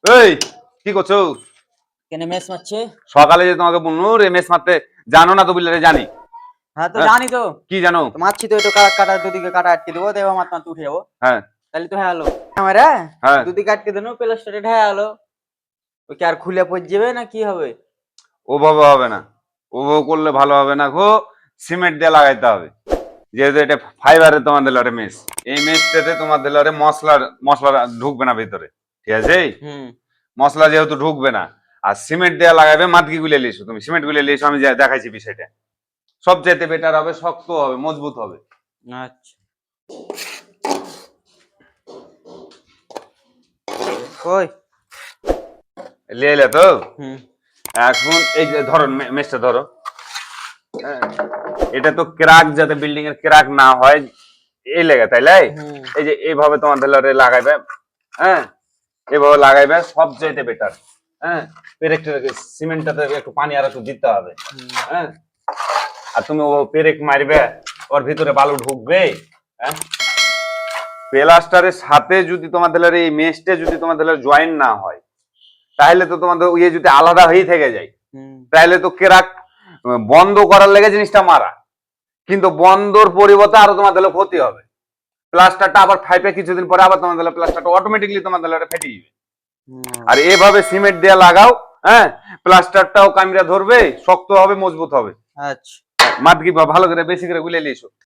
এই কি করছো? কেন মেস মারছে? সকালে যে তোমাকে বলনু রে মেস মারতে, জানো না তো বললে রে জানি। হ্যাঁ তো হ্যাঁ, জানি তো। কি জানো? তো মারছি তো, একটু কাটা কাটা দুদিকে কাটা আটকে দেবো, দেবা মাত মাত উঠে যাবো। হ্যাঁ তাহলে তো হ্যাঁ হলো আমারে। হ্যাঁ, দুদিকে আটকে দেনো, প্লাস্টারে ঢায়া হলো। ও কি আর খুলে পড়ে যাবে না কি হবে? ওভাবে হবে না, ওভাবে করলে ভালো হবে না গো। সিমেন্ট দিয়ে লাগাইতে হবে, যেহেতু এটা ফাইবারের তোমাদের লরে মেস। এই মেসটাতে তোমাদের লরে মশলা মশলা ঢুকবে না ভিতরে, ঠিক আছে? হুম। মশলা যেহেতু ঢুকবে না, আর সিমেন্ট দেওয়া লাগাবে, মাতকি গুলে লিয়েছো তুমি, সিমেন্ট গুলে লিয়েছো, আমি দেখাইছি বিষয়টা। সবচেয়ে বেটার হবে, শক্ত হবে, মজবুত হবে। আচ্ছা। কই? লিয়ে এলে তো। হুম। এখন এই যে ধরো মেসটা ধরো। হ্যাঁ, এটা তো ক্রাক, যাতে বিল্ডিং এর ক্রাক না হয় এই লেগে, তাইলে হুম। এই যে এইভাবে তোমাদের লরে লাগাইবে। হ্যাঁ, এভাবে লাগাইবে সবচেয়ে বেটার। হ্যাঁ, পেরেক সিমেন্টটাতে একটু পানি আর একটু দিতে হবে। হুম। হ্যাঁ, আর তুমি ও পেরেক মারবে, ওর ভিতরে বালু ঢুকবে। হ্যাঁ, প্লাস্টারের সাথে যদি তোমাদের এই মেশটা যদি তোমাদের জয়েন না হয়, তাহলে তো তোমাদের ইয়ে যদি আলাদা হয়ে থেকে যায়, হুম। তাহলে তো কেরাক বন্ধ করার লেগে জিনিসটা মারা, কিন্তু বন্ধর পরিবর্তে আরো তোমাদের ক্ষতি হবে। প্লাস্টারটা আবার ফাইপে কিছুদিন পরে আবার তোমাদের প্লাস্টারটা অটোমেটিকলি তোমাদের ফেটে যাবে। হুম। আর এভাবে সিমেন্ট দিয়ে লাগাও। হ্যাঁ, প্লাস্টারটাও কামিরা ধরবে, শক্ত হবে, মজবুত হবে। আচ্ছা। মাতকি ভালো করে বেশি করে গুলে লিয়েছো।